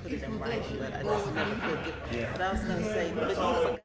put it in writing, but I just never could get. Yeah. But I was gonna say, but you forgot.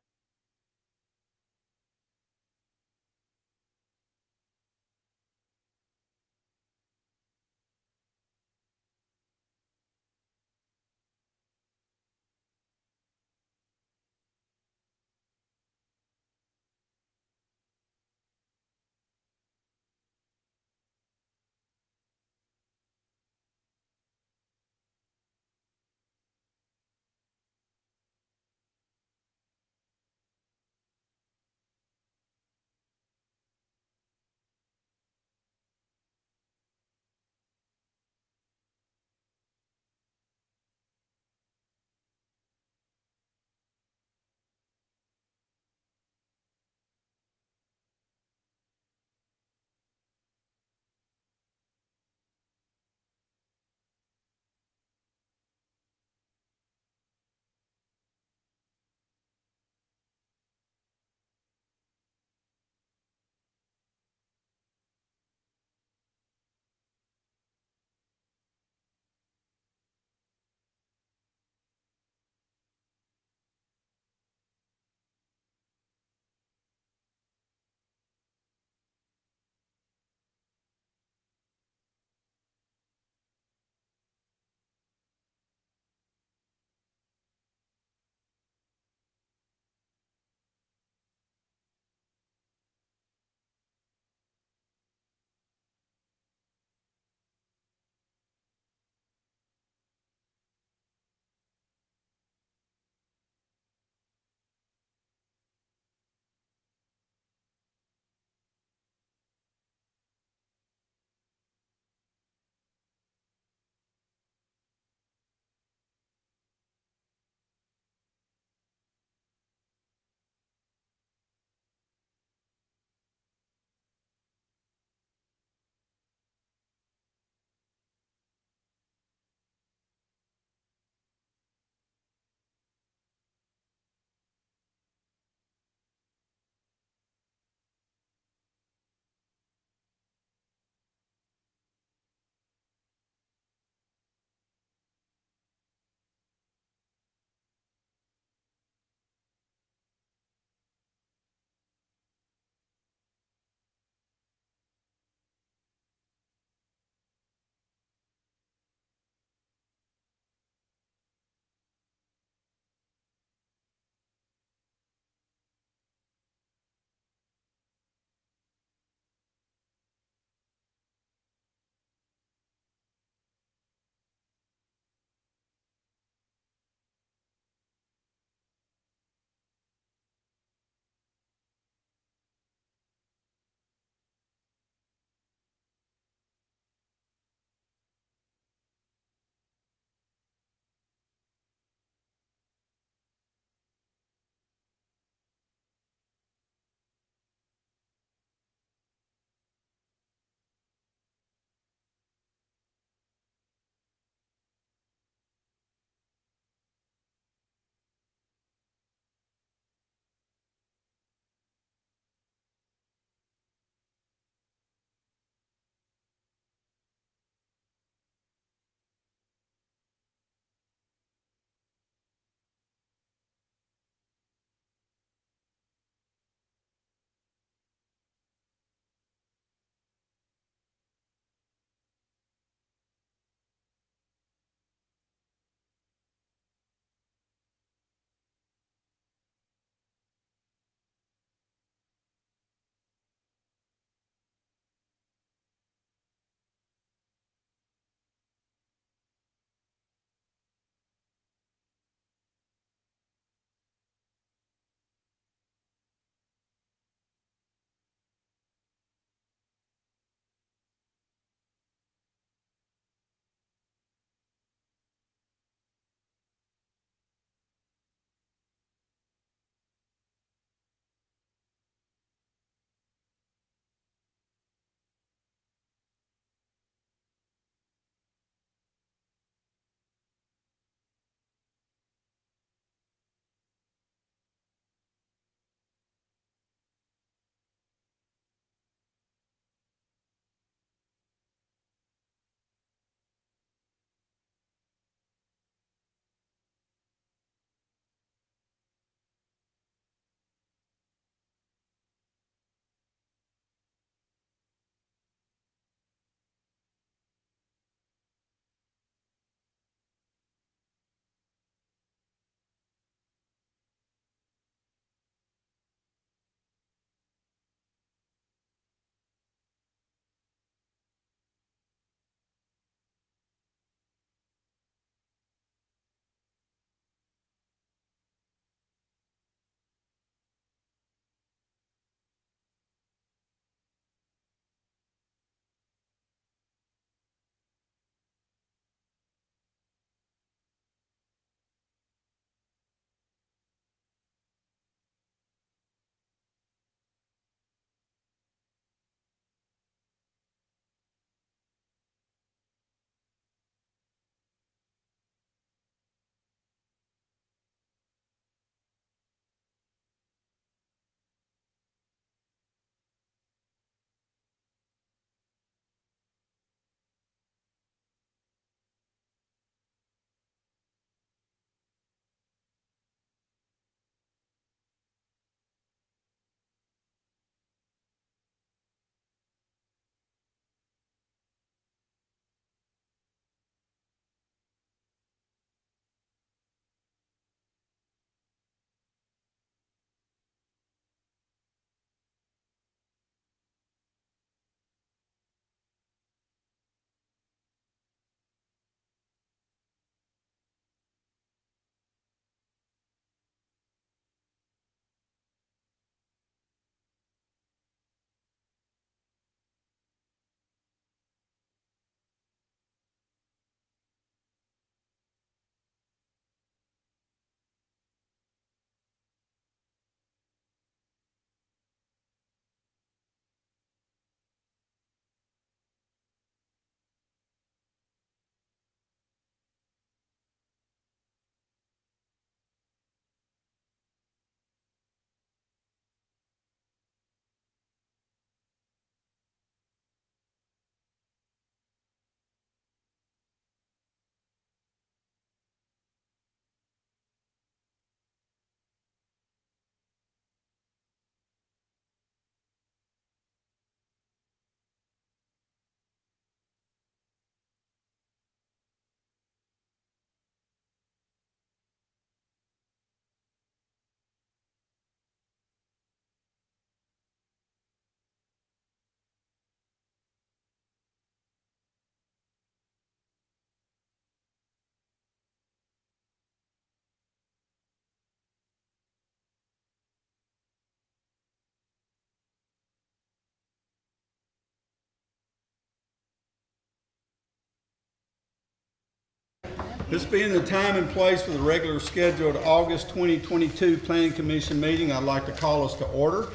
This being the time and place for the regular scheduled August 2022 Planning Commission meeting, I'd like to call us to order.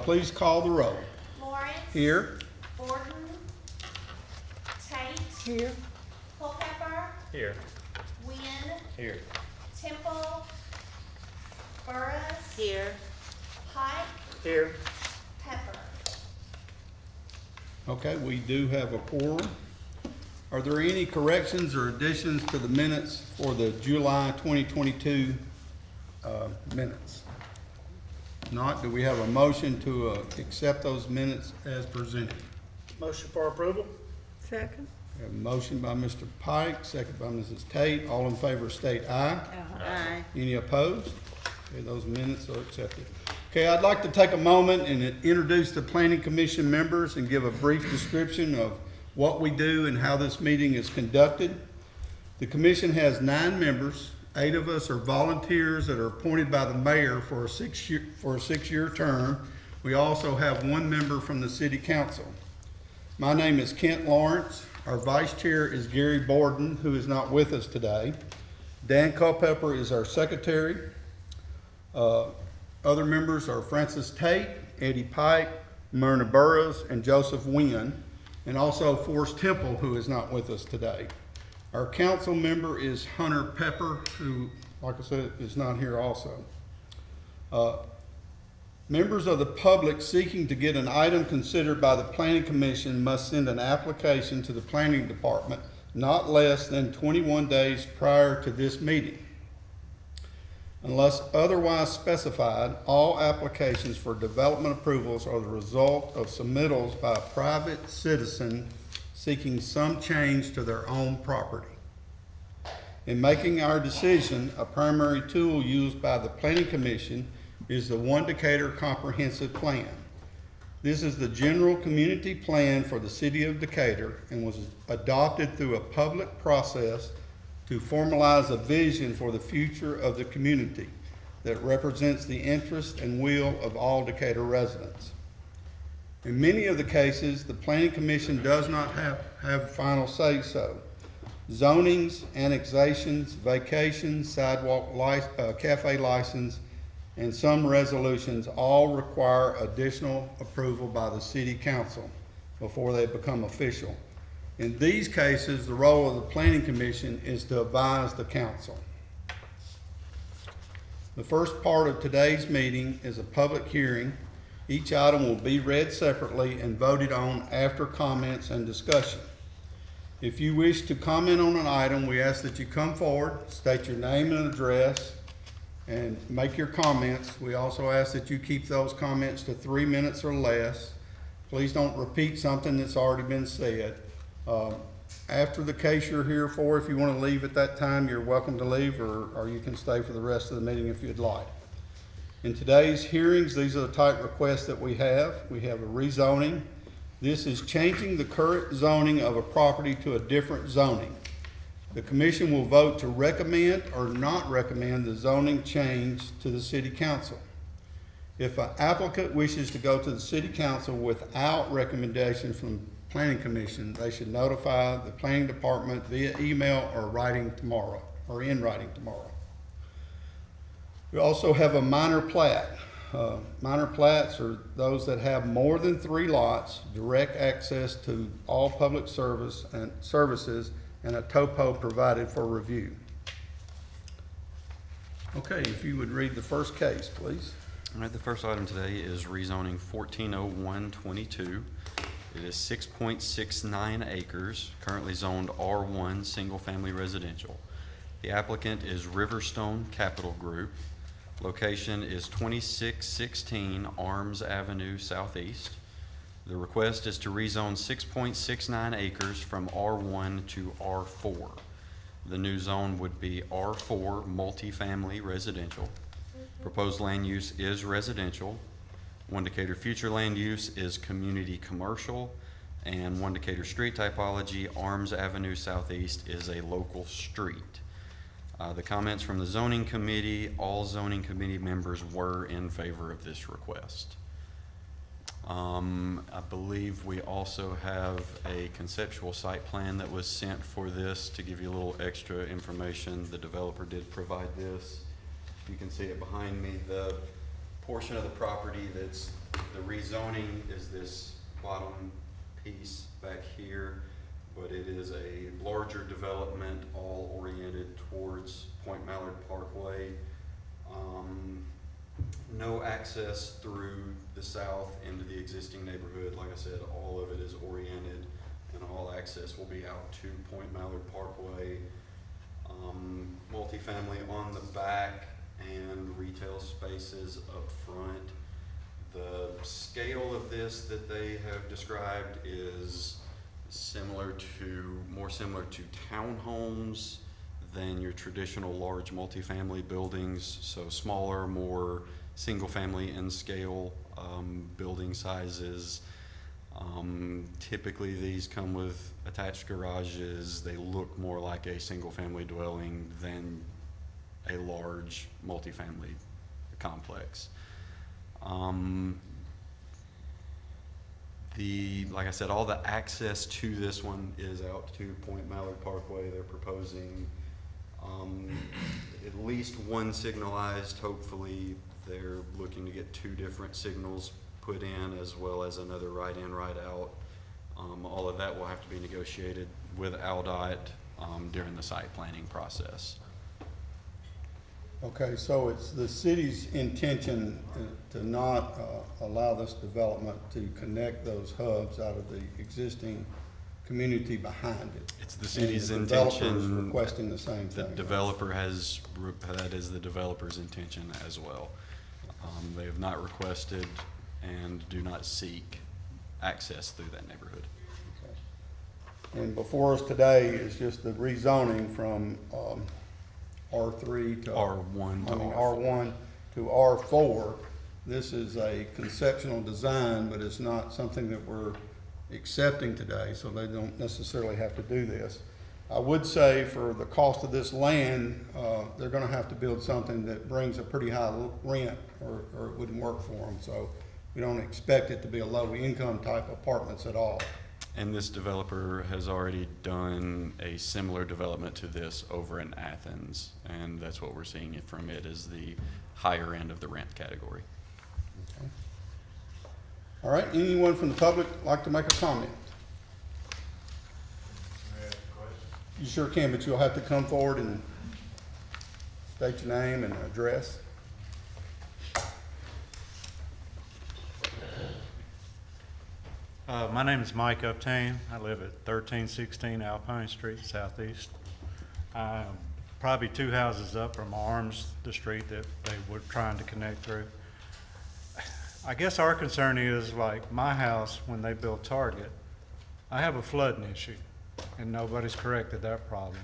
Please call the roll. Lawrence. Here. Gordon. Tate. Here. Culpepper. Here. Wynn. Here. Temple. Burris. Here. Pike. Here. Pepper. Okay, we do have a quorum. Are there any corrections or additions to the minutes for the July 2022 minutes? Not, do we have a motion to accept those minutes as presented? Motion for approval? Second. We have a motion by Mr. Pike, second by Mrs. Tate. All in favor state aye. Aye. Any opposed? Okay, those minutes are accepted. Okay, I'd like to take a moment and introduce the Planning Commission members and give a brief description of what we do and how this meeting is conducted. The commission has 9 members. 8 of us are volunteers that are appointed by the mayor for a 6-year term. We also have 1 member from the city council. My name is Kent Lawrence. Our vice chair is Gary Borden, who is not with us today. Dan Culpepper is our secretary. Other members are Francis Tate, Eddie Pike, Myrna Burrows, and Joseph Wynn, and also Forrest Temple, who is not with us today. Our council member is Hunter Pepper, who, like I said, is not here also. Members of the public seeking to get an item considered by the Planning Commission must send an application to the Planning Department not less than 21 days prior to this meeting. Unless otherwise specified, all applications for development approvals are the result of submittals by a private citizen seeking some change to their own property. In making our decision, a primary tool used by the Planning Commission is the One Decatur Comprehensive Plan. This is the general community plan for the city of Decatur and was adopted through a public process to formalize a vision for the future of the community that represents the interest and will of all Decatur residents. In many of the cases, the Planning Commission does not have final say-so. Zonings, annexations, vacations, sidewalk cafe license, and some resolutions all require additional approval by the city council before they become official. In these cases, the role of the Planning Commission is to advise the council. The first part of today's meeting is a public hearing. Each item will be read separately and voted on after comments and discussion. If you wish to comment on an item, we ask that you come forward, state your name and address, and make your comments. We also ask that you keep those comments to 3 minutes or less. Please don't repeat something that's already been said. After the case you're here for, if you want to leave at that time, you're welcome to leave, or you can stay for the rest of the meeting if you'd like. In today's hearings, these are the type requests that we have. We have a rezoning. This is changing the current zoning of a property to a different zoning. The commission will vote to recommend or not recommend the zoning change to the city council. If an applicant wishes to go to the city council without recommendation from Planning Commission, they should notify the Planning Department via email or in writing tomorrow. We also have a minor plat. Minor plats are those that have more than 3 lots, direct access to all public services, and a topo provided for review. Okay, if you would read the first case, please. All right, the first item today is rezoning 140122. It is 6.69 acres, currently zoned R1, single-family residential. The applicant is Riverstone Capital Group. Location is 2616 Arms Avenue Southeast. The request is to rezone 6.69 acres from R1 to R4. The new zone would be R4 multifamily residential. Proposed land use is residential. One Decatur future land use is community commercial, and One Decatur street typology, Arms Avenue Southeast, is a local street. The comments from the zoning committee, all zoning committee members were in favor of this request. I believe we also have a conceptual site plan that was sent for this to give you a little extra information. The developer did provide this. You can see it behind me. The portion of the property that's the rezoning is this bottom piece back here, but it is a larger development, all oriented towards Point Mallard Parkway. No access through the south into the existing neighborhood. Like I said, all of it is oriented, and all access will be out to Point Mallard Parkway. Multifamily on the back and retail spaces up front. The scale of this that they have described is more similar to townhomes than your traditional large multifamily buildings. So smaller, more single-family in scale building sizes. Typically these come with attached garages. They look more like a single-family dwelling than a large multifamily complex. Like I said, all the access to this one is out to Point Mallard Parkway. They're proposing at least one signalized. Hopefully they're looking to get 2 different signals put in, as well as another right in, right out. All of that will have to be negotiated with ALDOT during the site planning process. Okay, so it's the city's intention to not allow this development to connect those hubs out of the existing community behind it. It's the city's And the developer is intention. requesting the same The thing. developer that is the developer's intention as well. They have not requested and do not seek access through that neighborhood. Okay. And before us today is just the rezoning from R3 to R1 to R1 to R4. This is a conceptual design, but it's not something that we're accepting today, so they don't necessarily have to do this. I would say for the cost of this land, they're gonna have to build something that brings a pretty high rent, or it wouldn't work for them. So we don't expect it to be a low income type apartments at all. And this developer has already done a similar development to this over in Athens, and that's what we're seeing it from it is the higher end of the rent category. Okay. All right, anyone from the public like to make a comment? You sure can, but you'll have to come forward and state your name and address. My name is Mike Uptain. I live at 1316 Alpine Street, Southeast. Probably 2 houses up from Arms, the street that they were trying to connect through. I guess our concern is, like my house, when they built Target, I have a flooding issue, and nobody's corrected that problem.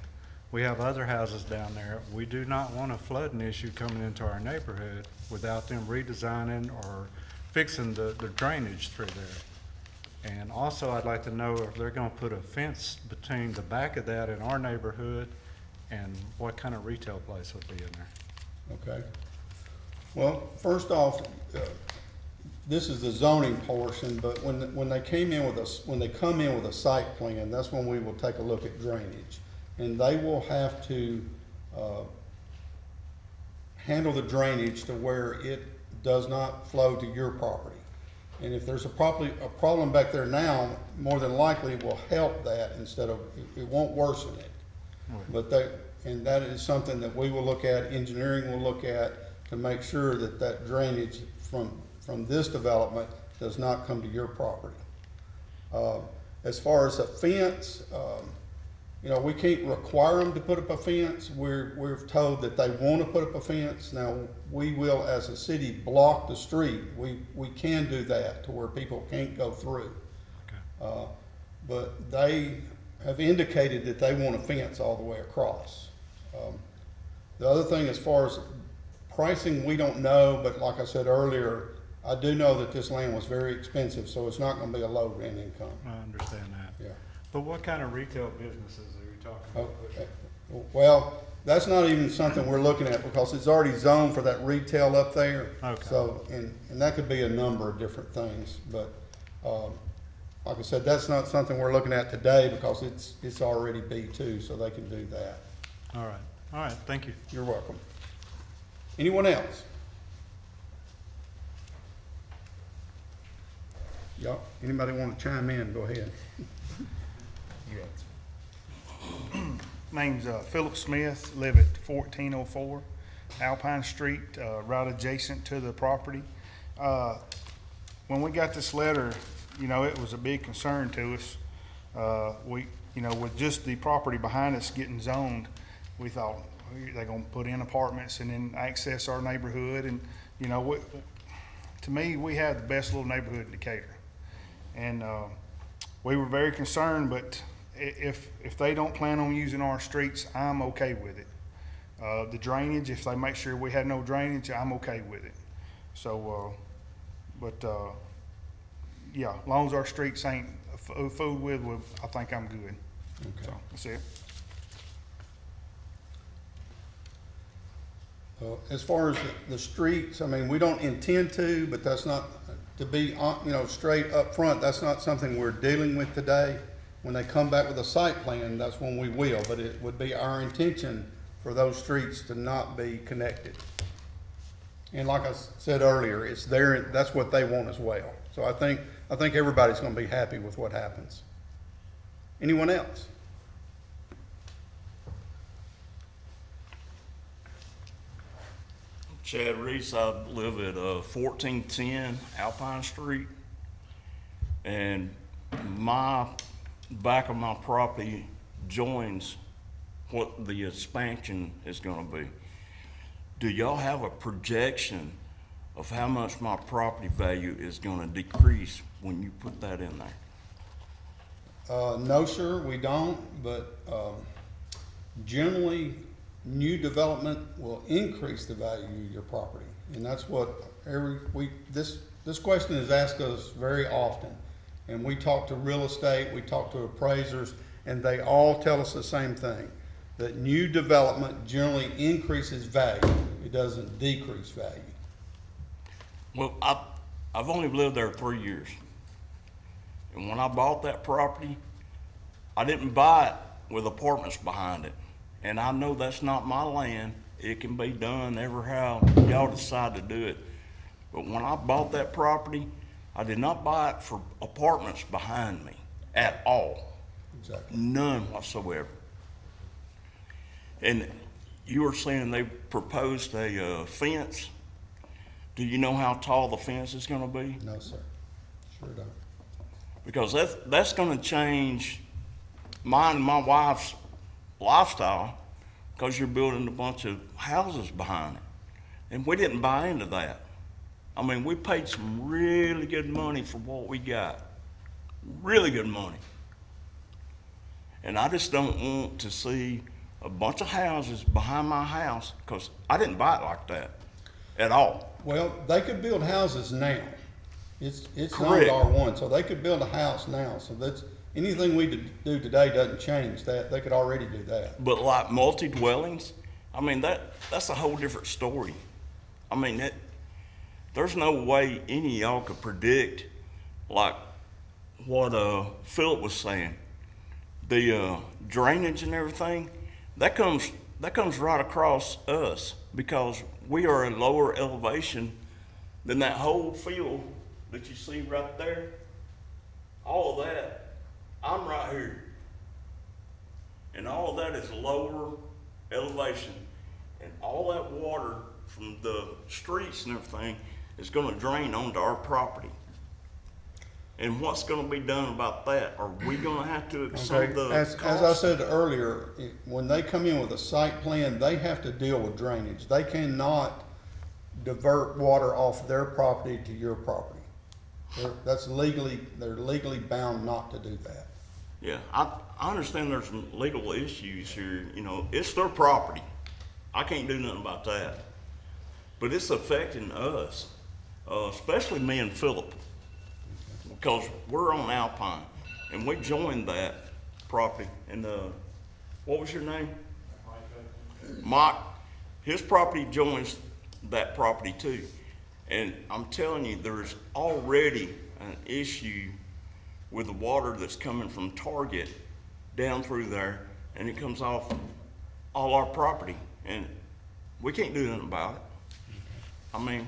We have other houses down there. We do not want a flooding issue coming into our neighborhood without them redesigning or fixing the drainage through there. And also, I'd like to know if they're gonna put a fence between the back of that in our neighborhood and what kind of retail place would be in there. Okay. Well, first off, this is the zoning portion, but when they come in with a site plan, that's when we will take a look at drainage. And they will have to handle the drainage to where it does not flow to your property. And if there's a problem back there now, more than likely it will help that instead of, it won't worsen it. But that is something that we will look at, engineering will look at, to make sure that that drainage from this development does not come to your property. As far as a fence, you know, we can't require them to put up a fence. We're told that they want to put up a fence. Now, we will, as a city, block the street. We can do that to where people can't go through. Okay. But they have indicated that they want a fence all the way across. The other thing, as far as pricing, we don't know, but like I said earlier, I do know that this land was very expensive, so it's not going to be a low rent income. I understand that. Yeah. But what kind of retail businesses are you talking about? Okay. Well, that's not even something we're looking at because it's already zoned for that retail up there. Okay. So, and that could be a number of different things, but, like I said, that's not something we're looking at today because it's already B2, so they can do that. All right, thank you. You're welcome. Anyone else? Y'all, anybody want to chime in? Go ahead. Name's Philip Smith, live at 1404 Alpine Street, right adjacent to the property. When we got this letter, you know, it was a big concern to us. You know, with just the property behind us getting zoned, we thought they're gonna put in apartments and then access our neighborhood. And, you know, to me, we have the best little neighborhood in Decatur. And we were very concerned, but if they don't plan on using our streets, I'm okay with it. The drainage, if they make sure we have no drainage, I'm okay with it. So, yeah, as long as our streets ain't fooled with, I think I'm good. Okay. So, that's it. As far as the streets, I mean, we don't intend to, but that's not, to be, you know, straight up front, that's not something we're dealing with today. When they come back with a site plan, that's when we will, but it would be our intention for those streets to not be connected. And like I said earlier, it's there, that's what they want as well. So I think everybody's gonna be happy with what happens. Anyone else? Chad Reese, I live at 1410 Alpine Street, and my back of my property joins what the expansion is going to be. Do y'all have a projection of how much my property value is going to decrease when you put that in there? No, sir, we don't, but generally, new development will increase the value of your property. And that's what this question is asked us very often. And we talk to real estate, we talk to appraisers, and they all tell us the same thing, that new development generally increases value. It doesn't decrease value. Well, I've only lived there 3 years. And when I bought that property, I didn't buy it with apartments behind it. And I know that's not my land. It can be done ever how y'all decide to do it. But when I bought that property, I did not buy it for apartments behind me at all. Exactly. None whatsoever. And you were saying they proposed a fence. Do you know how tall the fence is going to be? No, sir. Sure don't. Because that's going to change mine and my wife's lifestyle, because you're building a bunch of houses behind it. And we didn't buy into that. I mean, we paid some really good money for what we got. Really good money. And I just don't want to see a bunch of houses behind my house, because I didn't buy it like that at all. Well, they could build houses now. It's zoned Correct. R1, so they could build a house now. So that's, anything we do today doesn't change that. They could already do that. But like multi-dwellings, I mean, that's a whole different story. I mean, there's no way any of y'all could predict, like what Philip was saying, the drainage and everything. That comes right across us, because we are at lower elevation than that whole field that you see right there. All of that, I'm right here. And all of that is lower elevation. And all that water from the streets and everything is going to drain onto our property. And what's going to be done about that? Are we going to have to accept the As I cost? said earlier, when they come in with a site plan, they have to deal with drainage. They cannot divert water off their property to your property. They're legally bound not to do that. Yeah, I understand there's some legal issues here. You know, it's their property. I can't do nothing about that. But it's affecting us, especially me and Philip, because we're on Alpine, and we joined that property. And what was your name? his property joins that property too. And I'm telling you, there's already an issue with the water that's coming from Target down through there, and it comes off all our property, and we can't do nothing about it. I mean,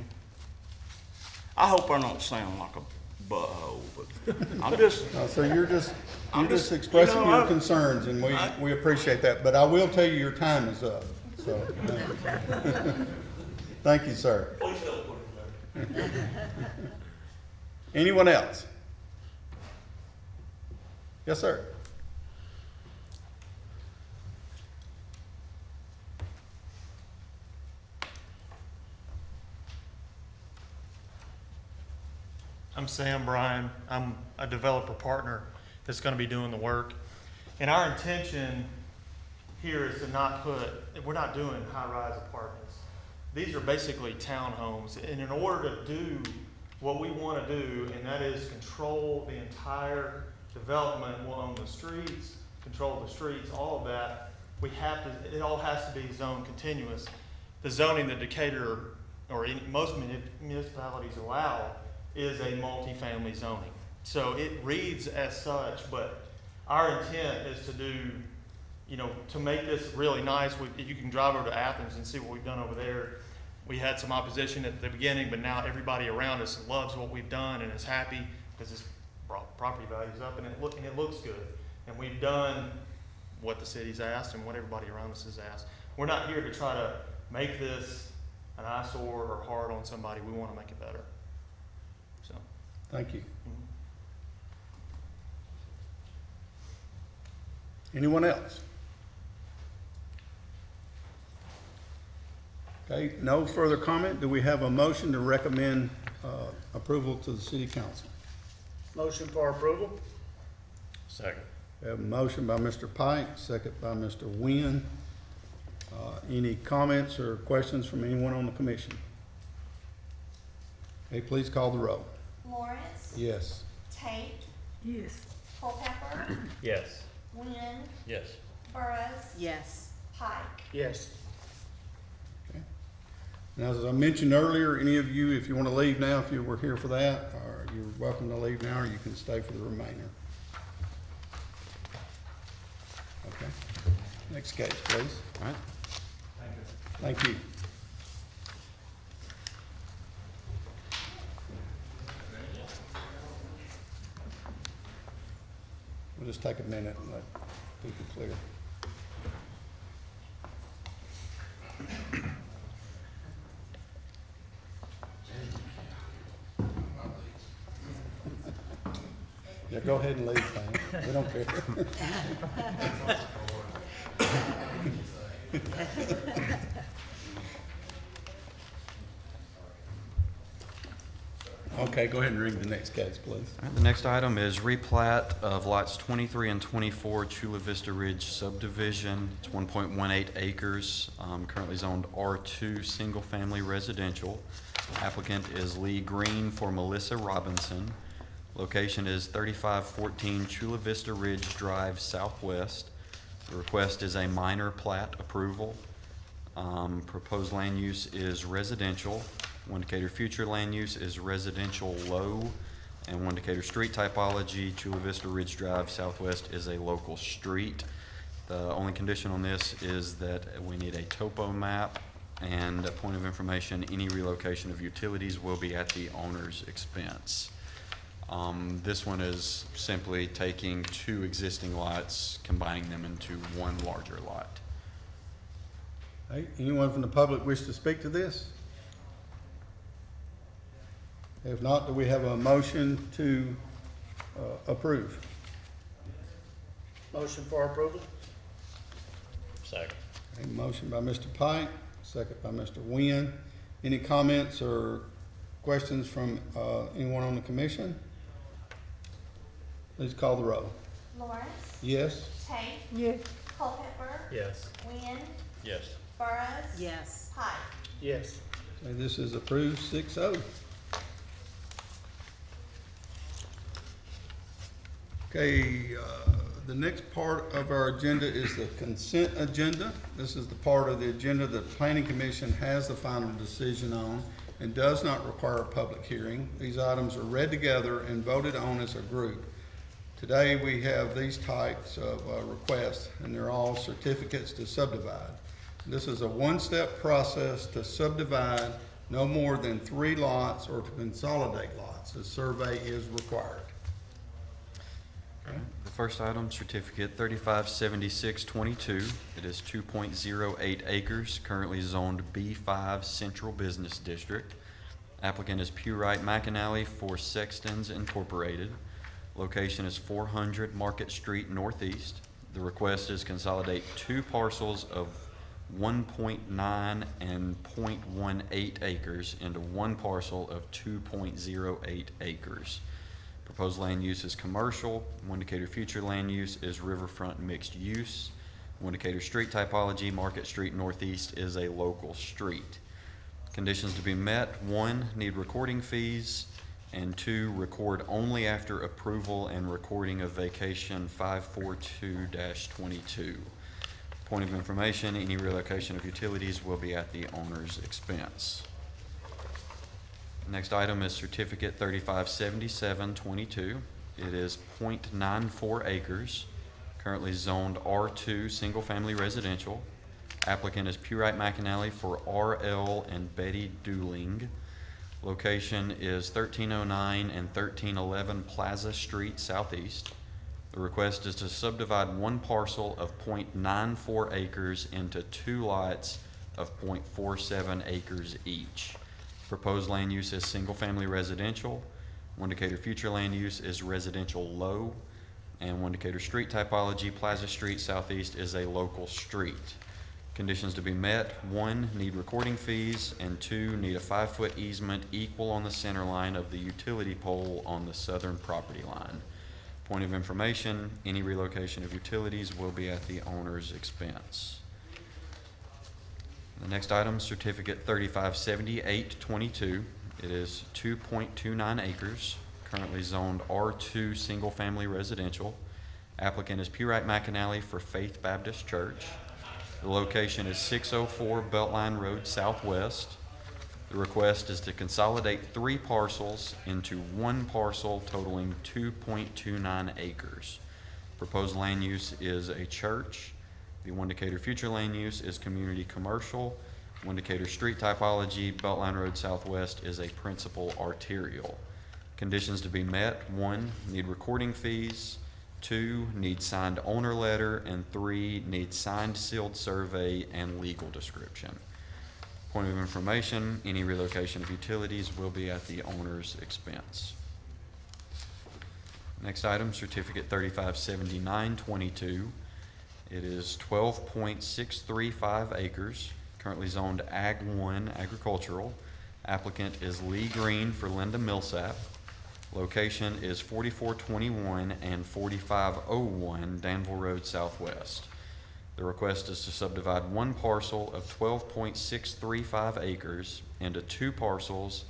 I hope I don't sound like a butthole, but I'm just, So you're just just- expressing you know, your I- concerns, and we appreciate that. But I will tell you, your time is up, so. Thank you, sir. please don't put it there. Anyone else? Yes, sir. I'm Sam Bryan. I'm a developer partner that's going to be doing the work. And our intention here is to not we're not doing high-rise apartments. These are basically townhomes. And in order to do what we want to do, and that is control the entire development, we'll own the streets, control the streets, all of that, it all has to be zone continuous. The zoning that Decatur, or most municipalities allow, is a multifamily zoning. So it reads as such, but our intent is to do, to make this really nice. You can drive over to Athens and see what we've done over there. We had some opposition at the beginning, but now everybody around us loves what we've done and is happy because it's brought property values up and it looks good. And we've done what the city's asked and what everybody around us has asked. We're not here to try to make this an eyesore or hard on somebody. We want to make it better. So. Thank you. Anyone else? Okay, no further comment. Do we have a motion to recommend approval to the city council? Motion for approval? Second. We have a motion by Mr. Pike, second by Mr. Nguyen. Any comments or questions from anyone on the commission? Okay, please call the roll. Lawrence. Yes. Tate. Yes. Culpepper. Yes. Wynn. Yes. Burris. Yes. Pike. Yes. Now, as I mentioned earlier, any of you, if you want to leave now, if you were here for that, or you're welcome to leave now, or you can stay for the remainder. Okay. Next case, please. All right. Thank you. We'll just take a minute and let people clear. Yeah, go ahead and leave, Pam. We don't care. Okay, go ahead and read the next case, please. All right, the next item is replat of lots 23 and 24 Chula Vista Ridge subdivision. It's 1.18 acres, currently zoned R2 single family residential. Applicant is Lee Green for Melissa Robinson. Location is 3514 Chula Vista Ridge Drive Southwest. The request is a minor plat approval. Proposed land use is residential. One Decatur future land use is residential low, and one Decatur street typology, Chula Vista Ridge Drive Southwest is a local street. The only condition on this is that we need a topo map, and a point of information, any relocation of utilities will be at the owner's expense. This one is simply taking two existing lots, combining them into one larger lot. Hey, anyone from the public wish to speak to this? If not, do we have a motion to approve? Motion for approval? Second. A motion by Mr. Pike, second by Mr. Nguyen. Any comments or questions from anyone on the commission? Please call the roll. Lawrence. Yes? Tate. Yes. Culpepper. Yes. Wynn. Yes. Burris. Yes. Pike. Yes. Okay, this is approved 6-0. Okay, The next part of our agenda is the consent agenda. This is the part of the agenda that the Planning Commission has the final decision on and does not require a public hearing. These items are read together and voted on as a group. Today, we have these types of requests, and they're all certificates to subdivide. This is a one-step process to subdivide no more than 3 lots or to consolidate lots. A survey is required. The first item, certificate 357622. It is 2.08 acres, currently zoned B5 Central Business District. Applicant is Pewright McAnally for Sextons Incorporated. Location is 400 Market Street Northeast. The request is consolidate 2 parcels of 1.9 and 0.18 acres into 1 parcel of 2.08 acres. Proposed land use is commercial. Indicator future land use is riverfront mixed use. Indicator street typology, Market Street Northeast is a local street. Conditions to be met: 1, need recording fees, and 2, record only after approval and recording of vacation 542-22. Point of information, any relocation of utilities will be at the owner's expense. Next item is certificate 357722. It is 0.94 acres, currently zoned R2 single family residential. Applicant is Pewright McAnally for RL and Betty Dooling. Location is 1309 and 1311 Plaza Street Southeast. The request is to subdivide 1 parcel of 0.94 acres into 2 lots of 0.47 acres each. Proposed land use is single-family residential. Indicator future land use is residential low. And Indicator street typology, Plaza Street Southeast is a local street. Conditions to be met: 1, need recording fees, and 2, need a 5-foot easement equal on the center line of the utility pole on the southern property line. Point of information, any relocation of utilities will be at the owner's expense. The next item, certificate 357822. It is 2.29 acres, currently zoned R2 single family residential. Applicant is Pewright McAnally for Faith Baptist Church. The location is 604 Beltline Road Southwest. The request is to consolidate 3 parcels into 1 parcel totaling 2.29 acres. Proposed land use is a church. The Indicator future land use is community commercial. Indicator street typology, Beltline Road Southwest is a principal arterial. Conditions to be met: 1, need recording fees. 2, need signed owner letter. And 3, need signed sealed survey and legal description. Point of information, any relocation of utilities will be at the owner's expense. Next item, certificate 357922. It is 12.635 acres, currently zoned Ag 1 agricultural. Applicant is Lee Green for Linda Millsap. Location is 4421 and 4501 Danville Road Southwest. The request is to subdivide 1 parcel of 12.635 acres into 2 parcels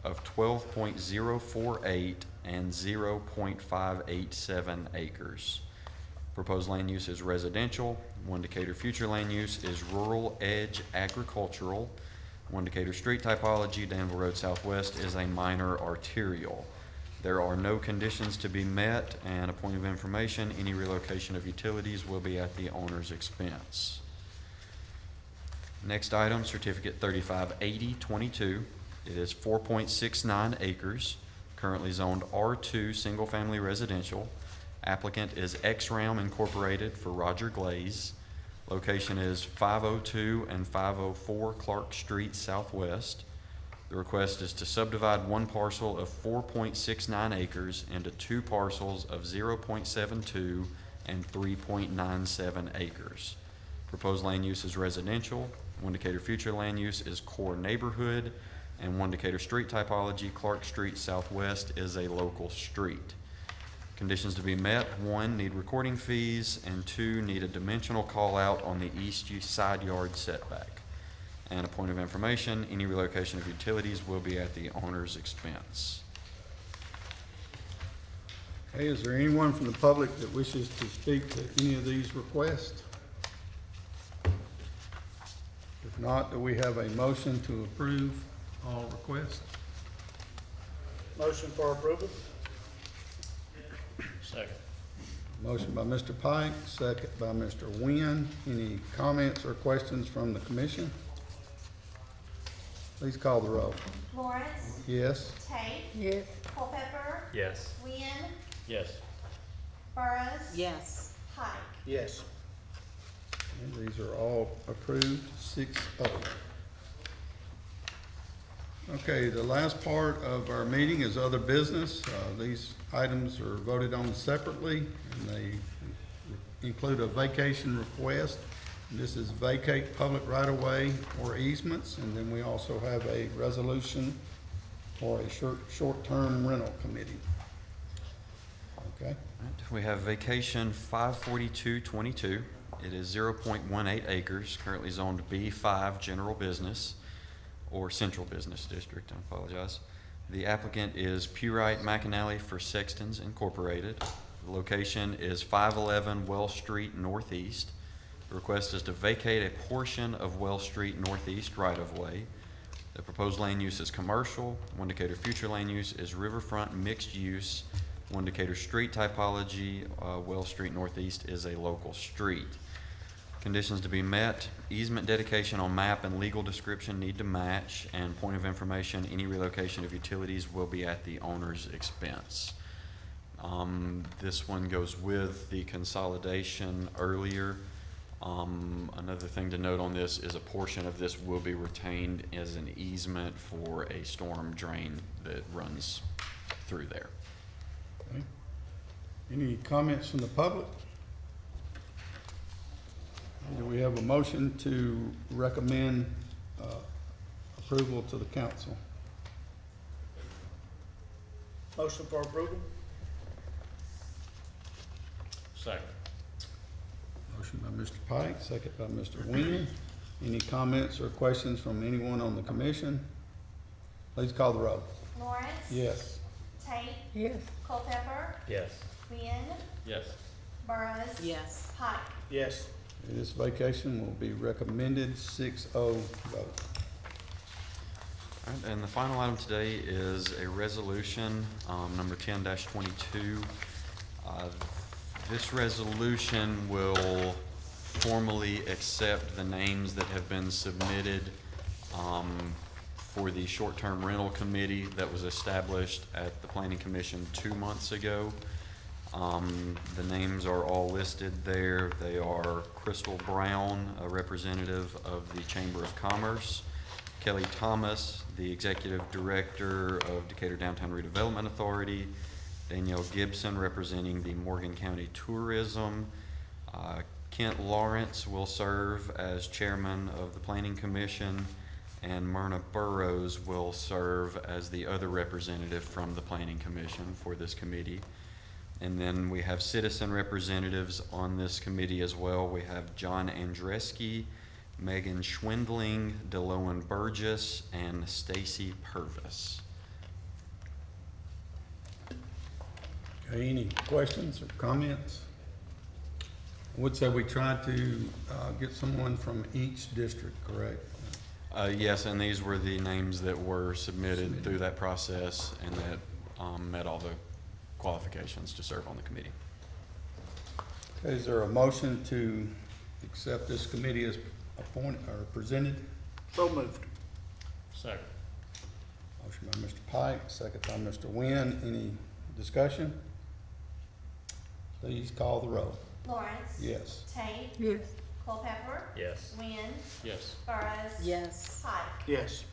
of 12.048 and 0.587 acres. Proposed land use is residential. Indicator future land use is rural edge agricultural. Indicator street typology, Danville Road Southwest is a minor arterial. There are no conditions to be met, and a point of information, any relocation of utilities will be at the owner's expense. Next item, certificate 358022. It is 4.69 acres, currently zoned R2 single family residential. Applicant is X-Ram Incorporated for Roger Glaze. Location is 502 and 504 Clark Street Southwest. The request is to subdivide 1 parcel of 4.69 acres into 2 parcels of 0.72 and 3.97 acres. Proposed land use is residential. Indicator future land use is core neighborhood. And Indicator street typology, Clark Street Southwest is a local street. Conditions to be met: 1, need recording fees, and 2, need a dimensional call out on the east side yard setback. And a point of information, any relocation of utilities will be at the owner's expense. Okay, is there anyone from the public that wishes to speak to any of these requests? If not, do we have a motion to approve all requests? Motion for approval? Second. Motion by Mr. Pike, second by Mr. Nguyen. Any comments or questions from the commission? Please call the roll. Lawrence, Yes? Tate, Yes. Culpepper, Yes. Wynn, Yes. Burrows. Yes. Pike. Yes. And these are all approved, 6-0. Okay, the last part of our meeting is other business. These items are voted on separately, and they include a vacation request. This is vacate public right-of-way or easements, and then we also have a resolution for a short-term rental committee. Okay? We have vacation 54222. It is 0.18 acres, currently zoned B5 General Business or Central Business District, I apologize. The applicant is Pewright McAnally for Sextons Incorporated. The location is 511 Wells Street Northeast. The request is to vacate a portion of Wells Street Northeast right-of-way. The proposed land use is commercial. One Decatur future land use is riverfront mixed use. One Decatur street typology, Wells Street Northeast is a local street. Conditions to be met: easement dedication on map and legal description need to match, and point of information, any relocation of utilities will be at the owner's expense. This one goes with the consolidation earlier. Another thing to note on this is a portion of this will be retained as an easement for a storm drain that runs through there. Okay. Any comments from the public? Do we have a motion to recommend approval to the council? Motion for approval? Second. Motion by Mr. Pike, second by Mr. Nguyen. Any comments or questions from anyone on the commission? Please call the roll. Lawrence. Yes. Tate, Yes. Culpepper, Yes. Wynn, Yes. Burrows. Yes. Pike. Yes. This vacation will be recommended, 6-0 vote. All right, and the final item today is a resolution, number 10-22. This resolution will formally accept the names that have been submitted for the short-term rental committee that was established at the Planning Commission 2 months ago. The names are all listed there. They are Crystal Brown, a representative of the Chamber of Commerce, Kelly Thomas, the Executive Director of Decatur Downtown Redevelopment Authority, Danielle Gibson, representing the Morgan County Tourism, Kent Lawrence will serve as Chairman of the Planning Commission, and Myrna Burrows will serve as the other representative from the Planning Commission for this committee. And then we have citizen representatives on this committee as well. We have John Andreski, Megan Schwindling, DeLoan Burgess, and Stacy Purvis. Okay, any questions or comments? I would say we tried to get someone from each district, correct? Yes, and these were the names that were submitted through that process and that met all the qualifications to serve on the committee. Okay, is there a motion to accept this committee as appointed or presented? So moved. Second. Motion by Mr. Pike, second by Mr. Nguyen. Any discussion? Please call the roll. Lawrence. Yes. Tate, Yes. Culpepper, Yes. Wynn, Yes. Burrows. Yes. Pike. Yes.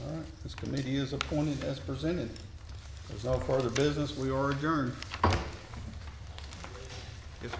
All right, this committee is appointed as presented. There's no further business. We are adjourned. Yes.